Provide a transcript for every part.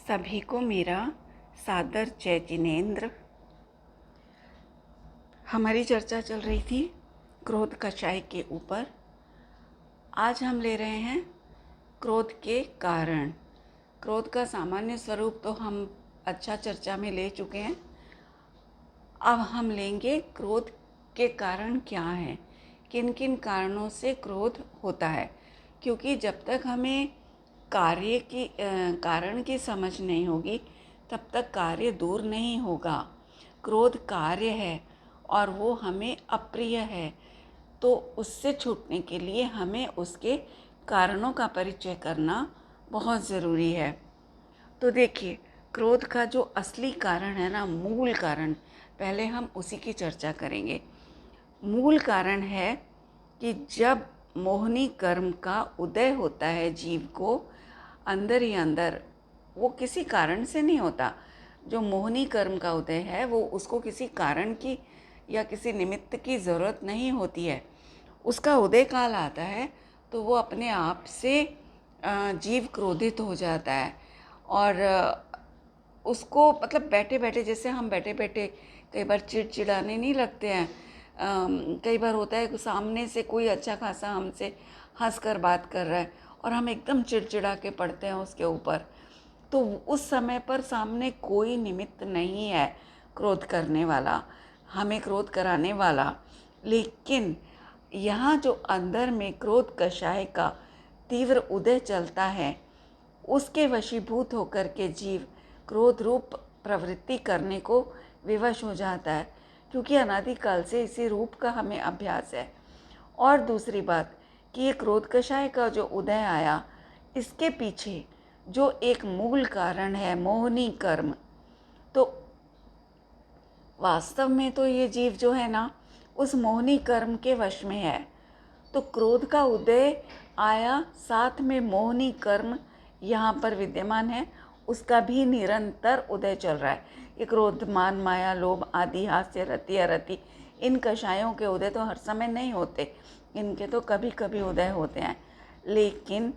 सभी को मेरा सादर जय जिनेंद्र। हमारी चर्चा चल रही थी क्रोध कषाय के ऊपर। आज हम ले रहे हैं क्रोध के कारण। क्रोध का सामान्य स्वरूप तो हम अच्छा चर्चा में ले चुके हैं। अब हम लेंगे क्रोध के कारण क्या हैं, किन किन कारणों से क्रोध होता है। क्योंकि जब तक हमें कारण की समझ नहीं होगी तब तक कार्य दूर नहीं होगा। क्रोध कार्य है और वो हमें अप्रिय है, तो उससे छूटने के लिए हमें उसके कारणों का परिचय करना बहुत ज़रूरी है। तो देखिए, क्रोध का जो असली कारण है ना, मूल कारण, पहले हम उसी की चर्चा करेंगे। मूल कारण है कि जब मोहनी कर्म का उदय होता है जीव को अंदर ही अंदर, वो किसी कारण से नहीं होता। जो मोहनी कर्म का उदय है वो उसको किसी कारण की या किसी निमित्त की ज़रूरत नहीं होती है। उसका उदय काल आता है तो वो अपने आप से जीव क्रोधित हो जाता है। और उसको मतलब बैठे बैठे, जैसे हम बैठे बैठे कई बार चिड़चिड़ाने नहीं लगते हैं। कई बार होता है कि सामने से कोई अच्छा खासा हमसे हंस कर बात कर रहा है और हम एकदम चिड़चिड़ा के पड़ते हैं उसके ऊपर। तो उस समय पर सामने कोई निमित्त नहीं है क्रोध करने वाला, हमें क्रोध कराने वाला। लेकिन यहाँ जो अंदर में क्रोध कषाय का तीव्र उदय चलता है, उसके वशीभूत होकर के जीव क्रोध रूप प्रवृत्ति करने को विवश हो जाता है, क्योंकि अनादिकाल से इसी रूप का हमें अभ्यास है। और दूसरी बात कि ये क्रोध कषाय का जो उदय आया, इसके पीछे जो एक मूल कारण है मोहनी कर्म, तो वास्तव में तो ये जीव जो है ना उस मोहनी कर्म के वश में है। तो क्रोध का उदय आया, साथ में मोहनी कर्म यहाँ पर विद्यमान है, उसका भी निरंतर उदय चल रहा है। ये क्रोध, मान, माया, लोभ आदि, हास्य, रति, अरति, इन कषायों के उदय तो हर समय नहीं होते, इनके तो कभी कभी उदय होते हैं। लेकिन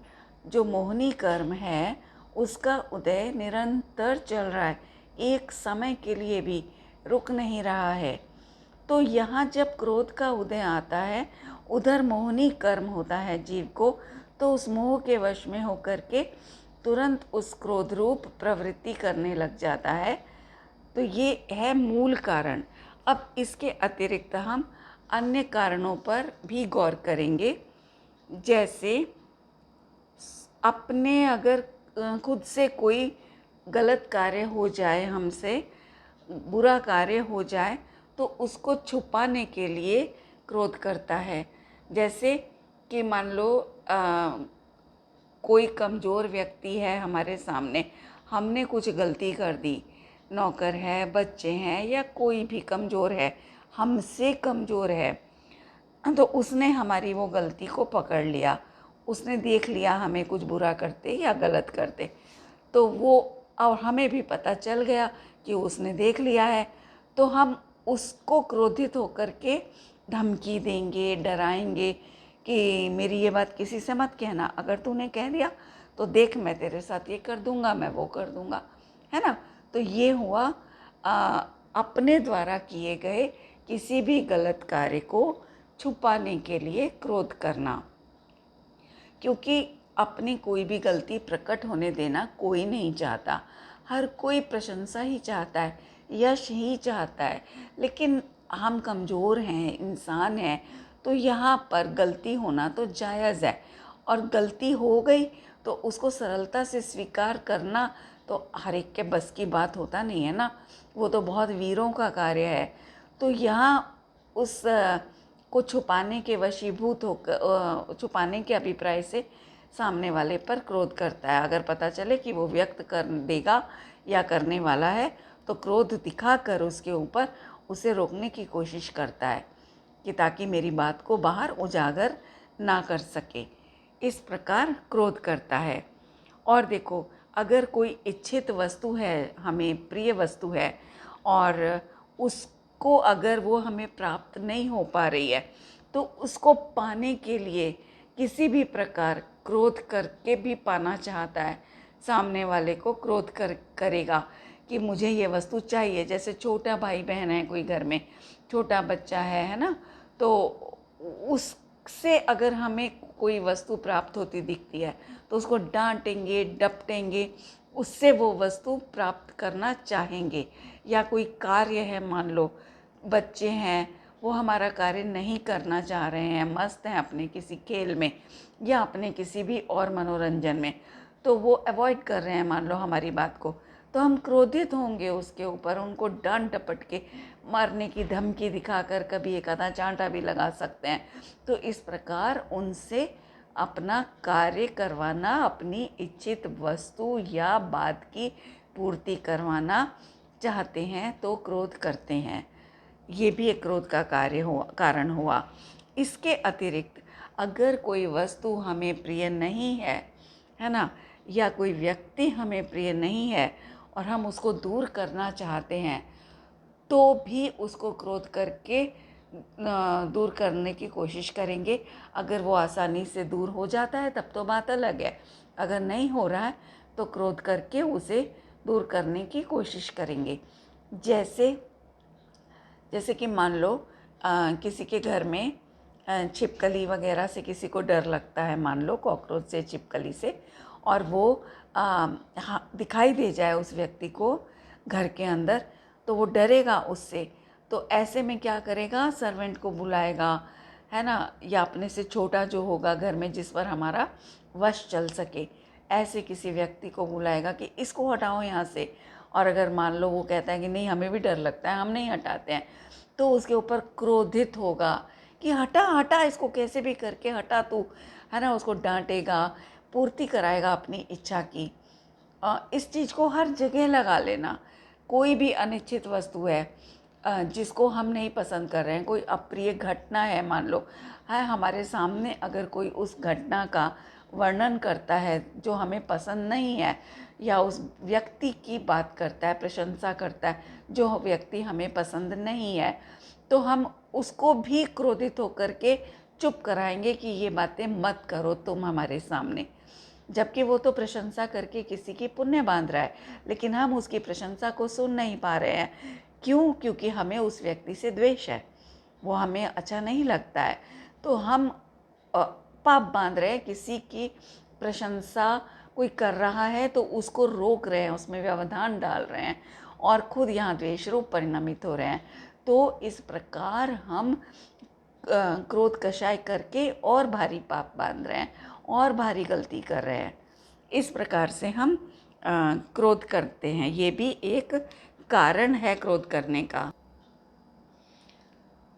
जो मोहनी कर्म है उसका उदय निरंतर चल रहा है, एक समय के लिए भी रुक नहीं रहा है। तो यहाँ जब क्रोध का उदय आता है, उधर मोहनी कर्म होता है जीव को, तो उस मोह के वश में होकर के तुरंत उस क्रोध रूप प्रवृत्ति करने लग जाता है। तो ये है मूल कारण। अब इसके अतिरिक्त हम अन्य कारणों पर भी गौर करेंगे। जैसे अपने अगर खुद से कोई गलत कार्य हो जाए, हमसे बुरा कार्य हो जाए, तो उसको छुपाने के लिए क्रोध करता है। जैसे कि मान लो कोई कमज़ोर व्यक्ति है हमारे सामने, हमने कुछ गलती कर दी, नौकर है, बच्चे हैं, या कोई भी कमज़ोर है, हमसे कमज़ोर है, तो उसने हमारी वो गलती को पकड़ लिया, उसने देख लिया हमें कुछ बुरा करते या गलत करते, तो वो, और हमें भी पता चल गया कि उसने देख लिया है, तो हम उसको क्रोधित होकर के धमकी देंगे, डराएंगे कि मेरी ये बात किसी से मत कहना, अगर तूने कह दिया तो देख मैं तेरे साथ ये कर दूंगा, मैं वो कर दूंगा, है ना। तो ये हुआ अपने द्वारा किए गए किसी भी गलत कार्य को छुपाने के लिए क्रोध करना। क्योंकि अपनी कोई भी गलती प्रकट होने देना कोई नहीं चाहता, हर कोई प्रशंसा ही चाहता है, यश ही चाहता है। लेकिन हम कमज़ोर हैं, इंसान हैं, तो यहाँ पर गलती होना तो जायज़ है, और गलती हो गई तो उसको सरलता से स्वीकार करना तो हर एक के बस की बात होता नहीं है ना, वो तो बहुत वीरों का कार्य है। तो यहाँ उस को छुपाने के वशीभूत होकर, छुपाने के अभिप्राय से सामने वाले पर क्रोध करता है। अगर पता चले कि वो व्यक्त कर देगा या करने वाला है, तो क्रोध दिखाकर उसके ऊपर उसे रोकने की कोशिश करता है कि ताकि मेरी बात को बाहर उजागर ना कर सके। इस प्रकार क्रोध करता है। और देखो, अगर कोई इच्छित वस्तु है, हमें प्रिय वस्तु है, और उसको अगर वो हमें प्राप्त नहीं हो पा रही है, तो उसको पाने के लिए किसी भी प्रकार क्रोध करके भी पाना चाहता है, सामने वाले को क्रोध करेगा कि मुझे ये वस्तु चाहिए। जैसे छोटा भाई बहन है कोई घर में, छोटा बच्चा है ना, तो उससे अगर हमें कोई वस्तु प्राप्त होती दिखती है तो उसको डांटेंगे, डपटेंगे, उससे वो वस्तु प्राप्त करना चाहेंगे। या कोई कार्य है, मान लो बच्चे हैं, वो हमारा कार्य नहीं करना चाह रहे हैं, मस्त हैं अपने किसी खेल में या अपने किसी भी और मनोरंजन में, तो वो अवॉइड कर रहे हैं मान लो हमारी बात को, तो हम क्रोधित होंगे उसके ऊपर, उनको डांट डपट के मारने की धमकी दिखाकर कभी एक आधा चांटा भी लगा सकते हैं। तो इस प्रकार उनसे अपना कार्य करवाना, अपनी इच्छित वस्तु या बात की पूर्ति करवाना चाहते हैं तो क्रोध करते हैं। ये भी एक क्रोध का कारण हुआ। इसके अतिरिक्त अगर कोई वस्तु हमें प्रिय नहीं है ना, या कोई व्यक्ति हमें प्रिय नहीं है और हम उसको दूर करना चाहते हैं, तो भी उसको क्रोध करके दूर करने की कोशिश करेंगे। अगर वो आसानी से दूर हो जाता है तब तो बात अलग है, अगर नहीं हो रहा है तो क्रोध करके उसे दूर करने की कोशिश करेंगे। जैसे कि मान लो किसी के घर में छिपकली वगैरह से किसी को डर लगता है, मान लो कॉकरोच से, छिपकली से, और वो दिखाई दे जाए उस व्यक्ति को घर के अंदर, तो वो डरेगा उससे। तो ऐसे में क्या करेगा, सर्वेंट को बुलाएगा, है ना, या अपने से छोटा जो होगा घर में जिस पर हमारा वश चल सके, ऐसे किसी व्यक्ति को बुलाएगा कि इसको हटाओ यहाँ से। और अगर मान लो वो कहता है कि नहीं हमें भी डर लगता है, हम नहीं हटाते हैं, तो उसके ऊपर क्रोधित होगा कि हटा हटा, इसको कैसे भी करके हटा तू, है ना, उसको डांटेगा, पूर्ति कराएगा अपनी इच्छा की। इस चीज़ को हर जगह लगा लेना। कोई भी अनिश्चित वस्तु है जिसको हम नहीं पसंद कर रहे हैं, कोई अप्रिय घटना है मान लो, है हमारे सामने, अगर कोई उस घटना का वर्णन करता है जो हमें पसंद नहीं है, या उस व्यक्ति की बात करता है, प्रशंसा करता है जो व्यक्ति हमें पसंद नहीं है, तो हम उसको भी क्रोधित होकर के चुप कराएंगे कि ये बातें मत करो तुम हमारे सामने। जबकि वो तो प्रशंसा करके किसी की पुण्य बांध रहा है, लेकिन हम उसकी प्रशंसा को सुन नहीं पा रहे हैं। क्यों? क्योंकि हमें उस व्यक्ति से द्वेष है, वो हमें अच्छा नहीं लगता है। तो हम पाप बांध रहे हैं, किसी की प्रशंसा कोई कर रहा है तो उसको रोक रहे हैं, उसमें व्यवधान डाल रहे हैं, और खुद यहाँ द्वेष रूप परिणमित हो रहे हैं। तो इस प्रकार हम क्रोध कषाय करके और भारी पाप बांध रहे हैं और भारी गलती कर रहे हैं। इस प्रकार से हम क्रोध करते हैं। ये भी एक कारण है क्रोध करने का।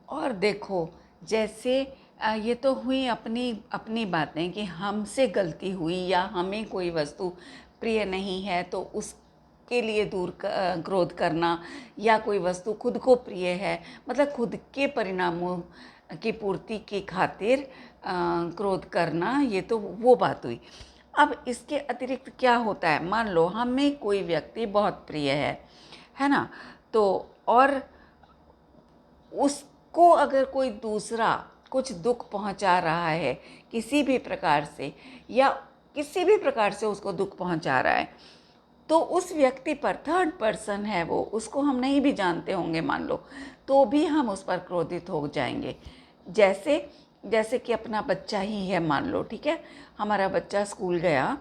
और देखो, जैसे ये तो हुई अपनी अपनी बातें कि हमसे गलती हुई या हमें कोई वस्तु प्रिय नहीं है तो उसके लिए क्रोध करना, या कोई वस्तु खुद को प्रिय है, मतलब खुद के परिणामों की पूर्ति की खातिर क्रोध करना, ये तो वो बात हुई। अब इसके अतिरिक्त क्या होता है, मान लो हमें कोई व्यक्ति बहुत प्रिय है ना, तो और उसको अगर कोई दूसरा कुछ दुख पहुंचा रहा है किसी भी प्रकार से, या किसी भी प्रकार से उसको दुख पहुंचा रहा है, तो उस व्यक्ति पर, थर्ड पर्सन है वो, उसको हम नहीं भी जानते होंगे मान लो, तो भी हम उस पर क्रोधित हो जाएंगे। जैसे कि अपना बच्चा ही है मान लो, ठीक है, हमारा बच्चा स्कूल गया,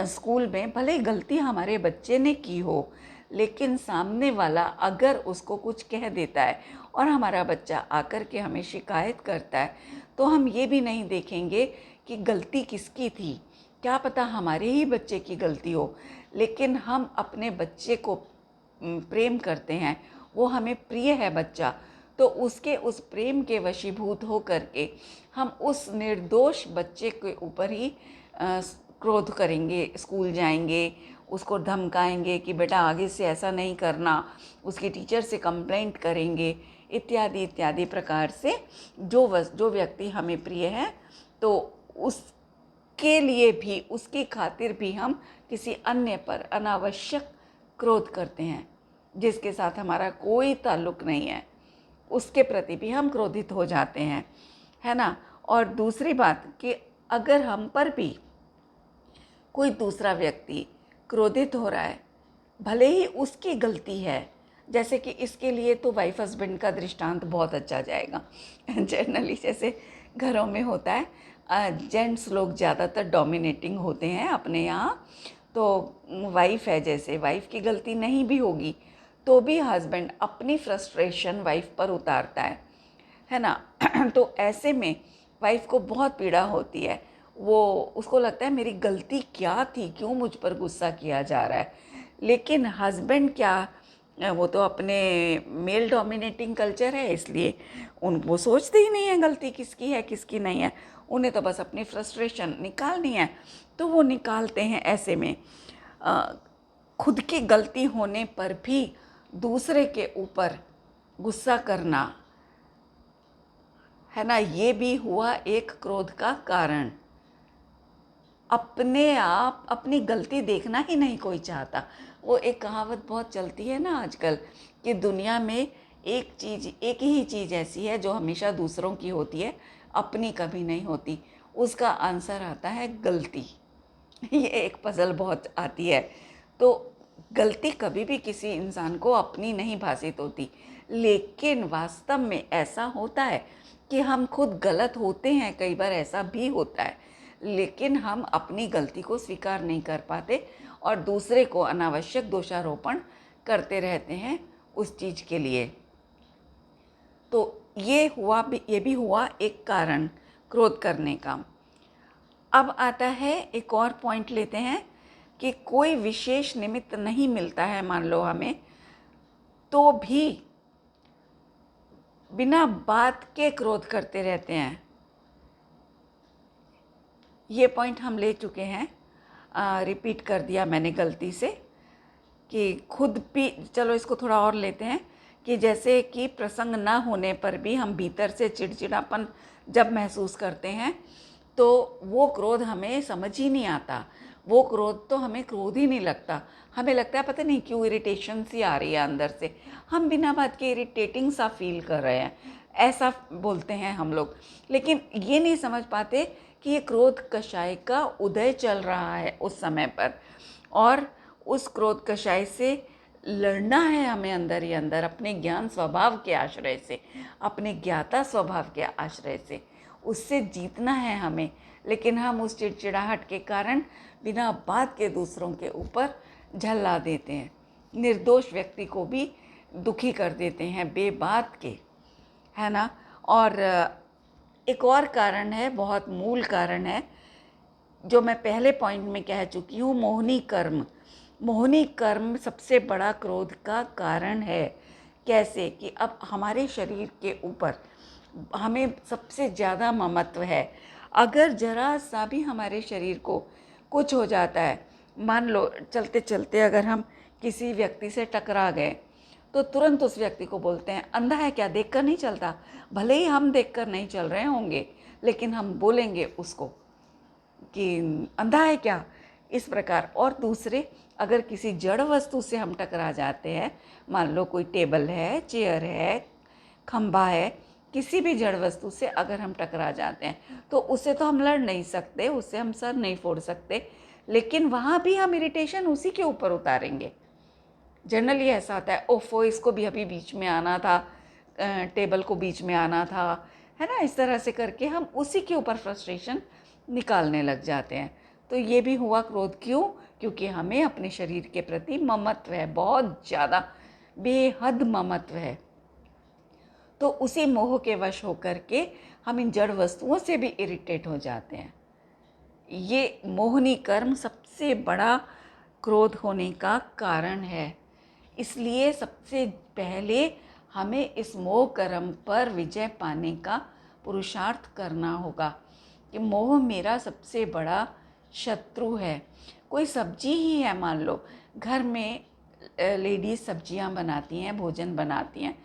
स्कूल में भले गलती हमारे बच्चे ने की हो, लेकिन सामने वाला अगर उसको कुछ कह देता है और हमारा बच्चा आकर के हमें शिकायत करता है, तो हम ये भी नहीं देखेंगे कि गलती किसकी थी, क्या पता हमारे ही बच्चे की गलती हो, लेकिन हम अपने बच्चे को प्रेम करते हैं, वो हमें प्रिय है बच्चा, तो उसके उस प्रेम के वशीभूत हो करके हम उस निर्दोष बच्चे के ऊपर ही क्रोध करेंगे, स्कूल जाएंगे, उसको धमकाएंगे कि बेटा आगे से ऐसा नहीं करना, उसकी टीचर से कंप्लेंट करेंगे, इत्यादि इत्यादि प्रकार से जो व्यक्ति हमें प्रिय है तो उसके लिए भी, उसकी खातिर भी हम किसी अन्य पर अनावश्यक क्रोध करते हैं जिसके साथ हमारा कोई ताल्लुक नहीं है, उसके प्रति भी हम क्रोधित हो जाते हैं, है ना। और दूसरी बात कि अगर हम पर भी कोई दूसरा व्यक्ति क्रोधित हो रहा है, भले ही उसकी गलती है, जैसे कि इसके लिए तो वाइफ हस्बैंड का दृष्टांत बहुत अच्छा जाएगा। जनरली जैसे घरों में होता है, जेंट्स लोग ज़्यादातर डोमिनेटिंग होते हैं अपने यहाँ, तो वाइफ है, जैसे वाइफ की गलती नहीं भी होगी तो भी हस्बैंड अपनी फ्रस्ट्रेशन वाइफ पर उतारता है ना। तो ऐसे में वाइफ को बहुत पीड़ा होती है, वो उसको लगता है मेरी गलती क्या थी, क्यों मुझ पर गुस्सा किया जा रहा है। लेकिन हस्बैंड क्या, वो तो अपने मेल डोमिनेटिंग कल्चर है, इसलिए वो सोचते ही नहीं है गलती किसकी है किसकी नहीं है, उन्हें तो बस अपनी फ्रस्ट्रेशन निकालनी है। तो वो निकालते हैं। ऐसे में खुद की गलती होने पर भी दूसरे के ऊपर गुस्सा करना, है ना, ये भी हुआ एक क्रोध का कारण। अपने आप अपनी गलती देखना ही नहीं कोई चाहता। वो एक कहावत बहुत चलती है ना आजकल कि दुनिया में एक ही चीज़ ऐसी है जो हमेशा दूसरों की होती है, अपनी कभी नहीं होती। उसका आंसर आता है गलती। ये एक पजल बहुत आती है। तो गलती कभी भी किसी इंसान को अपनी नहीं भासित होती, लेकिन वास्तव में ऐसा होता है कि हम खुद गलत होते हैं, कई बार ऐसा भी होता है, लेकिन हम अपनी गलती को स्वीकार नहीं कर पाते और दूसरे को अनावश्यक दोषारोपण करते रहते हैं उस चीज़ के लिए। तो ये भी हुआ एक कारण क्रोध करने का। अब आता है एक और पॉइंट लेते हैं कि कोई विशेष निमित्त नहीं मिलता है, मान लो हमें, तो भी बिना बात के क्रोध करते रहते हैं। ये पॉइंट हम ले चुके हैं, रिपीट कर दिया मैंने गलती से, कि खुद भी, चलो इसको थोड़ा और लेते हैं कि जैसे कि प्रसंग ना होने पर भी हम भीतर से चिड़चिड़ापन जब महसूस करते हैं तो वो क्रोध हमें समझ ही नहीं आता। वो क्रोध तो हमें क्रोध ही नहीं लगता, हमें लगता है पता नहीं क्यों इरिटेशन सी आ रही है अंदर से, हम बिना बात के इरिटेटिंग सा फील कर रहे हैं, ऐसा बोलते हैं हम लोग। लेकिन ये नहीं समझ पाते कि ये क्रोध कषाय का उदय चल रहा है उस समय पर, और उस क्रोध कषाय से लड़ना है हमें अंदर ही अंदर, अपने ज्ञान स्वभाव के आश्रय से, अपने ज्ञाता स्वभाव के आश्रय से उससे जीतना है हमें। लेकिन हम उस चिड़चिड़ाहट के कारण बिना बात के दूसरों के ऊपर झल्ला देते हैं, निर्दोष व्यक्ति को भी दुखी कर देते हैं बेबात के, है ना। और एक और कारण है, बहुत मूल कारण है, जो मैं पहले पॉइंट में कह चुकी हूँ, मोहनी कर्म। मोहनी कर्म सबसे बड़ा क्रोध का कारण है। कैसे कि अब हमारे शरीर के ऊपर हमें सबसे ज़्यादा ममत्व है। अगर जरा सा भी हमारे शरीर को कुछ हो जाता है, मान लो चलते चलते अगर हम किसी व्यक्ति से टकरा गए तो तुरंत उस व्यक्ति को बोलते हैं अंधा है क्या, देखकर नहीं चलता। भले ही हम देखकर नहीं चल रहे होंगे, लेकिन हम बोलेंगे उसको कि अंधा है क्या, इस प्रकार। और दूसरे, अगर किसी जड़ वस्तु से हम टकरा जाते हैं, मान लो कोई टेबल है, चेयर है, खंभा है, किसी भी जड़ वस्तु से अगर हम टकरा जाते हैं तो उससे तो हम लड़ नहीं सकते, उससे हम सर नहीं फोड़ सकते, लेकिन वहाँ भी हम इरिटेशन उसी के ऊपर उतारेंगे। जनरली ऐसा होता है, ओफो इसको भी अभी बीच में आना था, टेबल को बीच में आना था, है ना। इस तरह से करके हम उसी के ऊपर फ्रस्ट्रेशन निकालने लग जाते हैं। तो ये भी हुआ क्रोध। क्यों? क्योंकि हमें अपने शरीर के प्रति ममत्व है, बहुत ज़्यादा, बेहद ममत्व है। तो उसी मोह के वश होकर के हम इन जड़ वस्तुओं से भी इरिटेट हो जाते हैं। ये मोहनी कर्म सबसे बड़ा क्रोध होने का कारण है। इसलिए सबसे पहले हमें इस मोह कर्म पर विजय पाने का पुरुषार्थ करना होगा कि मोह मेरा सबसे बड़ा शत्रु है। कोई सब्जी ही है, मान लो घर में लेडीज़ सब्जियां बनाती हैं, भोजन बनाती हैं,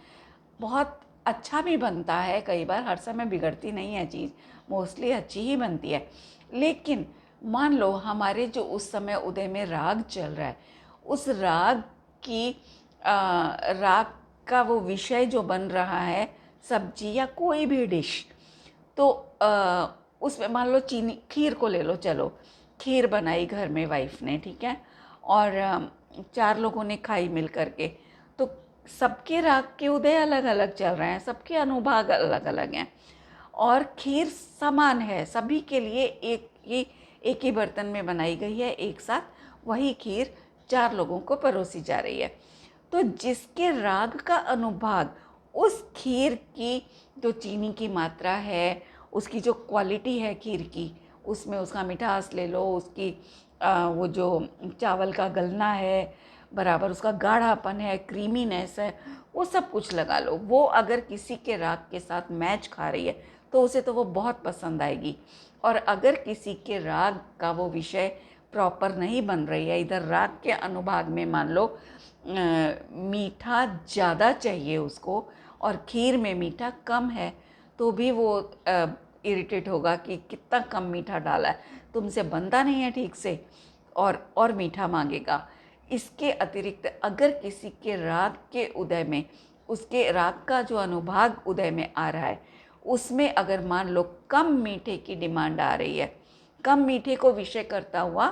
बहुत अच्छा भी बनता है, कई बार हर समय बिगड़ती नहीं है चीज़, मोस्टली अच्छी ही बनती है। लेकिन मान लो हमारे जो उस समय उदय में राग चल रहा है, उस राग की राग का वो विषय जो बन रहा है, सब्जी या कोई भी डिश, तो उसमें मान लो चीनी, खीर को ले लो, चलो खीर बनाई घर में वाइफ ने, ठीक है, और 4 लोगों ने खाई मिल करके, तो सबके राग के उदय अलग अलग चल रहे हैं, सबके अनुभाग अलग अलग हैं, और खीर समान है सभी के लिए, एक ही बर्तन में बनाई गई है एक साथ, वही खीर 4 लोगों को परोसी जा रही है। तो जिसके राग का अनुभाग, उस खीर की जो चीनी की मात्रा है, उसकी जो क्वालिटी है खीर की, उसमें उसका मिठास ले लो, उसकी वो जो चावल का गलना है, बराबर उसका गाढ़ापन है, क्रीमीनेस है, वो सब कुछ लगा लो। वो अगर किसी के राग के साथ मैच खा रही है तो उसे तो वो बहुत पसंद आएगी। और अगर किसी के राग का वो विषय प्रॉपर नहीं बन रही है, इधर राग के अनुभाग में मान लो मीठा ज़्यादा चाहिए उसको और खीर में मीठा कम है, तो भी वो इरिटेट होगा कि कितना कम मीठा डाला है, तुमसे बनता नहीं है ठीक से, और मीठा मांगेगा। इसके अतिरिक्त अगर किसी के राग के उदय में, उसके राग का जो अनुभाग उदय में आ रहा है, उसमें अगर मान लो कम मीठे की डिमांड आ रही है, कम मीठे को विषय करता हुआ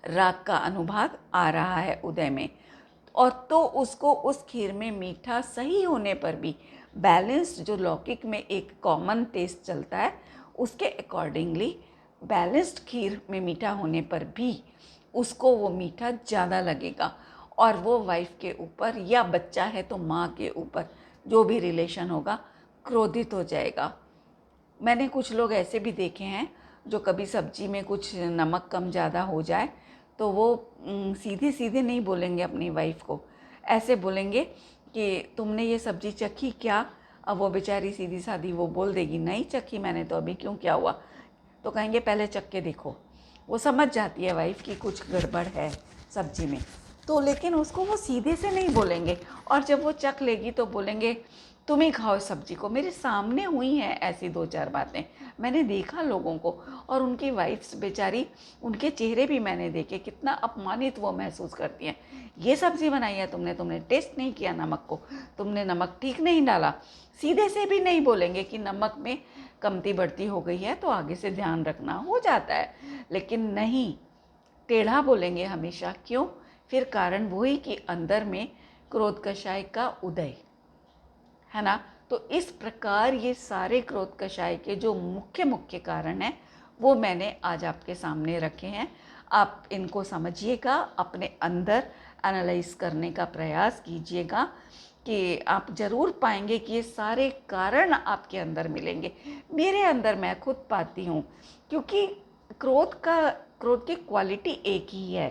राग का अनुभाग आ रहा है उदय में, और तो उसको उस खीर में मीठा सही होने पर भी बैलेंस्ड, जो लौकिक में एक कॉमन टेस्ट चलता है, उसके अकॉर्डिंगली बैलेंस्ड खीर में मीठा होने पर भी उसको वो मीठा ज़्यादा लगेगा, और वो वाइफ के ऊपर या बच्चा है तो माँ के ऊपर, जो भी रिलेशन होगा, क्रोधित हो जाएगा। मैंने कुछ लोग ऐसे भी देखे हैं जो कभी सब्जी में कुछ नमक कम ज़्यादा हो जाए तो वो सीधे सीधे नहीं बोलेंगे अपनी वाइफ को, ऐसे बोलेंगे कि तुमने ये सब्जी चखी क्या। अब वो बेचारी सीधी सादी वो बोल देगी नहीं चखी मैंने तो अभी, क्यों क्या हुआ, तो कहेंगे पहले चख के देखो। वो समझ जाती है वाइफ कि कुछ गड़बड़ है सब्जी में, तो लेकिन उसको वो सीधे से नहीं बोलेंगे, और जब वो चख लेगी तो बोलेंगे तुम ही खाओ सब्जी को। मेरे सामने हुई हैं ऐसी 2-4 बातें, मैंने देखा लोगों को, और उनकी वाइफ्स बेचारी, उनके चेहरे भी मैंने देखे, कितना अपमानित वो महसूस करती हैं। ये सब्ज़ी बनाई है तुमने टेस्ट नहीं किया नमक को, तुमने नमक ठीक नहीं डाला। सीधे से भी नहीं बोलेंगे कि नमक में कमती बढ़ती हो गई है तो आगे से ध्यान रखना, हो जाता है, लेकिन नहीं, टेढ़ा बोलेंगे हमेशा। क्यों? फिर कारण वही कि अंदर में क्रोध कषाय का उदय है ना। तो इस प्रकार ये सारे क्रोध कषाय के जो मुख्य मुख्य कारण हैं वो मैंने आज आपके सामने रखे हैं। आप इनको समझिएगा, अपने अंदर एनालाइज करने का प्रयास कीजिएगा कि आप ज़रूर पाएंगे कि ये सारे कारण आपके अंदर मिलेंगे। मेरे अंदर मैं खुद पाती हूँ, क्योंकि क्रोध की क्वालिटी एक ही है,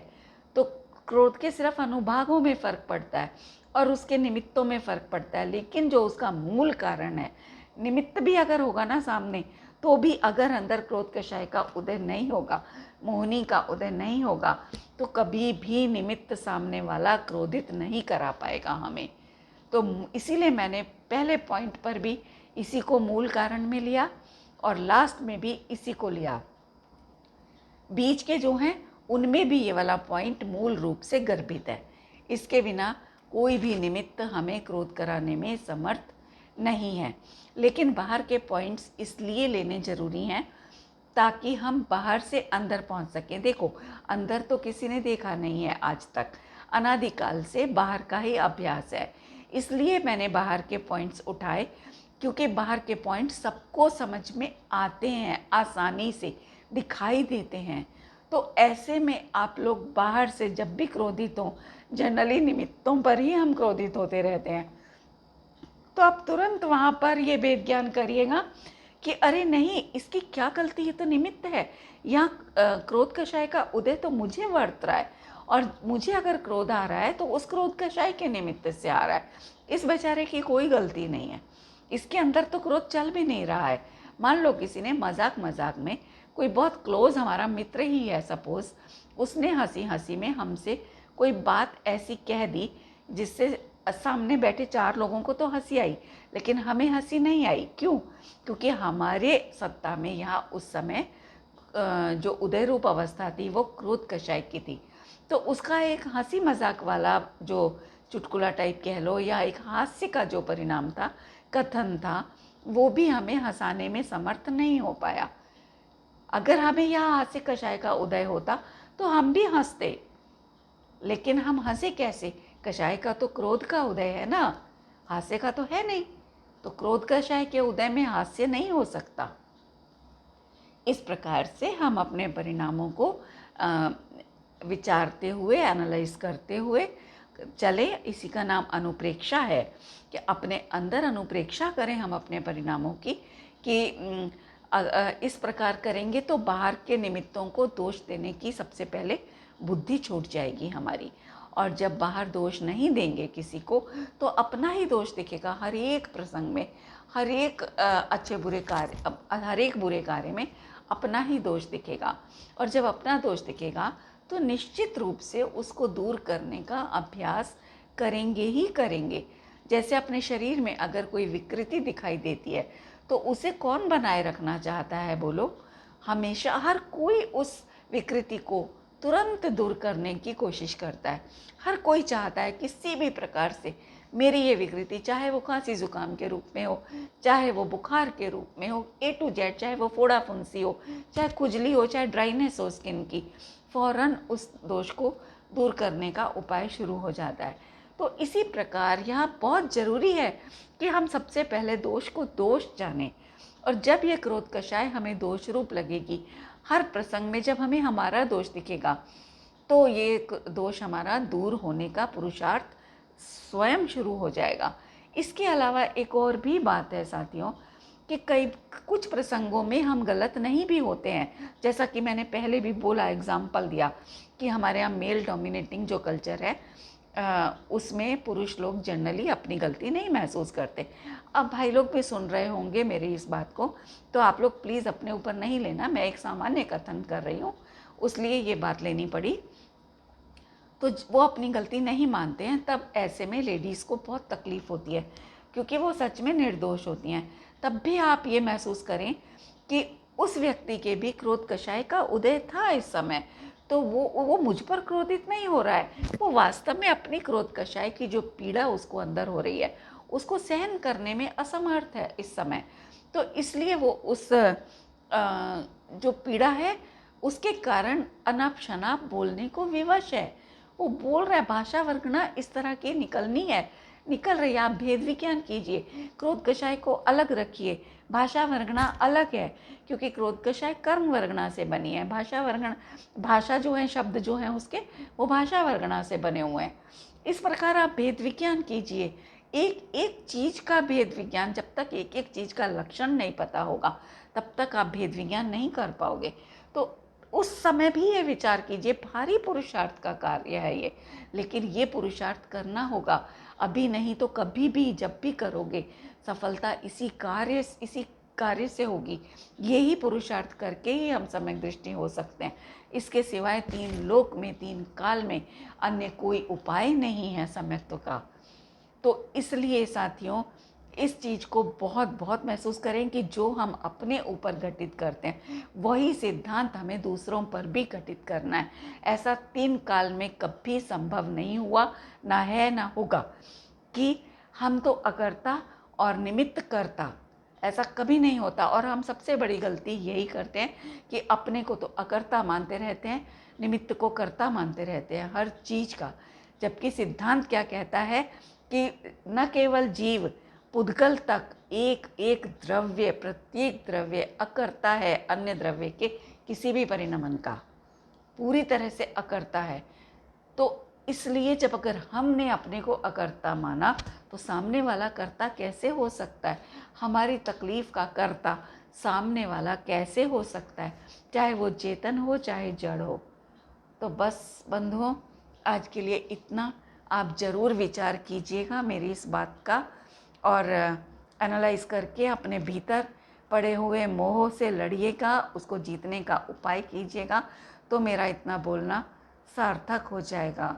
तो क्रोध के सिर्फ अनुभागों में फ़र्क पड़ता है और उसके निमित्तों में फ़र्क पड़ता है, लेकिन जो उसका मूल कारण है, निमित्त भी अगर होगा ना सामने, तो भी अगर अंदर क्रोध कषाय का उदय नहीं होगा, मोहिनी का उदय नहीं होगा, तो कभी भी निमित्त सामने वाला क्रोधित नहीं करा पाएगा हमें। तो इसीलिए मैंने पहले पॉइंट पर भी इसी को मूल कारण में लिया और लास्ट में भी इसी को लिया। बीच के जो हैं उनमें भी ये वाला पॉइंट मूल रूप से गर्भित है। इसके बिना कोई भी निमित्त हमें क्रोध कराने में समर्थ नहीं है, लेकिन बाहर के पॉइंट्स इसलिए लेने ज़रूरी हैं ताकि हम बाहर से अंदर पहुंच सकें। देखो, अंदर तो किसी ने देखा नहीं है आज तक, अनादिकाल से बाहर का ही अभ्यास है, इसलिए मैंने बाहर के पॉइंट्स उठाए, क्योंकि बाहर के पॉइंट्स सबको समझ में आते हैं, आसानी से दिखाई देते हैं। तो ऐसे में आप लोग बाहर से जब भी क्रोधित हों, जनरली निमित्तों पर ही हम क्रोधित होते रहते हैं, तो आप तुरंत वहाँ पर ये भेद ज्ञान करिएगा कि अरे नहीं, इसकी क्या गलती है, तो निमित्त है। यहाँ क्रोध कषाय का उदय तो मुझे वर्त रहा है, और मुझे अगर क्रोध आ रहा है तो उस क्रोध कषाय के निमित्त से आ रहा है। इस बेचारे की कोई गलती नहीं है, इसके अंदर तो क्रोध चल भी नहीं रहा है। मान लो किसी ने मजाक मजाक में, कोई बहुत क्लोज हमारा मित्र ही है सपोज़, उसने हंसी हंसी में हमसे कोई बात ऐसी कह दी जिससे सामने बैठे 4 लोगों को तो हंसी आई, लेकिन हमें हंसी नहीं आई। क्यों? क्योंकि हमारे सत्ता में यहाँ उस समय जो उदय रूप अवस्था थी वो क्रोध कषाय की थी, तो उसका एक हंसी मजाक वाला जो चुटकुला टाइप कह लो, या एक हास्य का जो परिणाम था, कथन था, वो भी हमें हंसाने में समर्थ नहीं हो पाया। अगर हमें यहाँ हास्य कषाय का उदय होता तो हम भी हंसते, लेकिन हम हंसे कैसे? कषाय का तो क्रोध का उदय है ना, हास्य का तो है नहीं। तो क्रोध कषाय के उदय में हास्य नहीं हो सकता। इस प्रकार से हम अपने परिणामों को विचारते हुए, एनालाइज करते हुए चले। इसी का नाम अनुप्रेक्षा है कि अपने अंदर अनुप्रेक्षा करें हम अपने परिणामों की, कि इस प्रकार करेंगे तो बाहर के निमित्तों को दोष देने की सबसे पहले बुद्धि छूट जाएगी हमारी। और जब बाहर दोष नहीं देंगे किसी को, तो अपना ही दोष दिखेगा हर एक प्रसंग में, हर एक अच्छे बुरे कार्य, हर एक बुरे कार्य में अपना ही दोष दिखेगा। और जब अपना दोष दिखेगा तो निश्चित रूप से उसको दूर करने का अभ्यास करेंगे ही करेंगे। जैसे अपने शरीर में अगर कोई विकृति दिखाई देती है तो उसे कौन बनाए रखना चाहता है बोलो? हमेशा हर कोई उस विकृति को तुरंत दूर करने की कोशिश करता है। हर कोई चाहता है किसी भी प्रकार से मेरी ये विकृति, चाहे वो खांसी जुकाम के रूप में हो, चाहे वो बुखार के रूप में हो, ए टू जेड, चाहे वो फोड़ा फुंसी हो, चाहे खुजली हो, चाहे ड्राइनेस हो स्किन की, फौरन उस दोष को दूर करने का उपाय शुरू हो जाता है। तो इसी प्रकार यहाँ बहुत ज़रूरी है कि हम सबसे पहले दोष को दोष जानें। और जब ये क्रोध कषाय हमें दोष रूप लगेगी, हर प्रसंग में जब हमें हमारा दोष दिखेगा, तो ये दोष हमारा दूर होने का पुरुषार्थ स्वयं शुरू हो जाएगा। इसके अलावा एक और भी बात है साथियों, कि कुछ प्रसंगों में हम गलत नहीं भी होते हैं। जैसा कि मैंने पहले भी बोला, एग्जाम्पल दिया कि हमारे यहाँ मेल डोमिनेटिंग जो कल्चर है, उसमें पुरुष लोग जनरली अपनी गलती नहीं महसूस करते। अब भाई लोग भी सुन रहे होंगे मेरी इस बात को, तो आप लोग प्लीज़ अपने ऊपर नहीं लेना, मैं एक सामान्य कथन कर रही हूँ, उसलिए ये बात लेनी पड़ी। तो वो अपनी गलती नहीं मानते हैं, तब ऐसे में लेडीज़ को बहुत तकलीफ़ होती है, क्योंकि वो सच में निर्दोष होती हैं। तब भी आप ये महसूस करें कि उस व्यक्ति के भी क्रोध कषाय का उदय था इस समय, तो वो मुझ पर क्रोधित नहीं हो रहा है, वो वास्तव में अपनी क्रोध कषाय की जो पीड़ा उसको अंदर हो रही है उसको सहन करने में असमर्थ है इस समय। तो इसलिए वो उस जो पीड़ा है उसके कारण अनाप शनाप बोलने को विवश है। वो बोल रहा है, भाषा वर्गना इस तरह की निकलनी है, निकल रही है। आप भेद विज्ञान कीजिए, क्रोध कषाय को अलग रखिए, भाषा वर्गना अलग है, क्योंकि क्रोध कषाय कर्म वर्गना से बनी है। भाषा वर्गना, भाषा जो है, शब्द जो हैं उसके, वो भाषा वर्गना से बने हुए हैं। इस प्रकार आप भेद विज्ञान कीजिए। एक एक चीज़ का भेद विज्ञान, जब तक एक एक चीज़ का लक्षण नहीं पता होगा तब तक आप भेद विज्ञान नहीं कर पाओगे। तो उस समय भी ये विचार कीजिए, भारी पुरुषार्थ का कार्य है ये, लेकिन ये पुरुषार्थ करना होगा, अभी नहीं तो कभी भी, जब भी करोगे सफलता इसी कार्य से होगी। यही पुरुषार्थ करके ही हम सम्यक दृष्टि हो सकते हैं। इसके सिवाय 3 लोक में, 3 काल में अन्य कोई उपाय नहीं है सम्यक्त्व का। तो इसलिए साथियों, इस चीज़ को बहुत बहुत महसूस करें कि जो हम अपने ऊपर घटित करते हैं वही सिद्धांत हमें दूसरों पर भी घटित करना है। ऐसा 3 काल में कभी संभव नहीं हुआ, ना है ना होगा, कि हम तो अकर्ता और निमित्त करता, ऐसा कभी नहीं होता। और हम सबसे बड़ी गलती यही करते हैं कि अपने को तो अकर्ता मानते रहते हैं, निमित्त को कर्ता मानते रहते हैं हर चीज़ का। जबकि सिद्धांत क्या कहता है कि न केवल जीव, पुद्गल तक एक एक द्रव्य, प्रत्येक द्रव्य अकर्ता है अन्य द्रव्य के किसी भी परिणमन का, पूरी तरह से अकर्ता है। तो इसलिए जब अगर हमने अपने को अकर्ता माना तो सामने वाला कर्ता कैसे हो सकता है? हमारी तकलीफ़ का कर्ता सामने वाला कैसे हो सकता है, चाहे वो चेतन हो चाहे जड़ हो। तो बस बंधुओं, आज के लिए इतना। आप ज़रूर विचार कीजिएगा मेरी इस बात का, और एनालाइज करके अपने भीतर पड़े हुए मोह से लड़िएगा, उसको जीतने का उपाय कीजिएगा, तो मेरा इतना बोलना सार्थक हो जाएगा।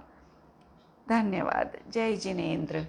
धन्यवाद। जय जिनेंद्र।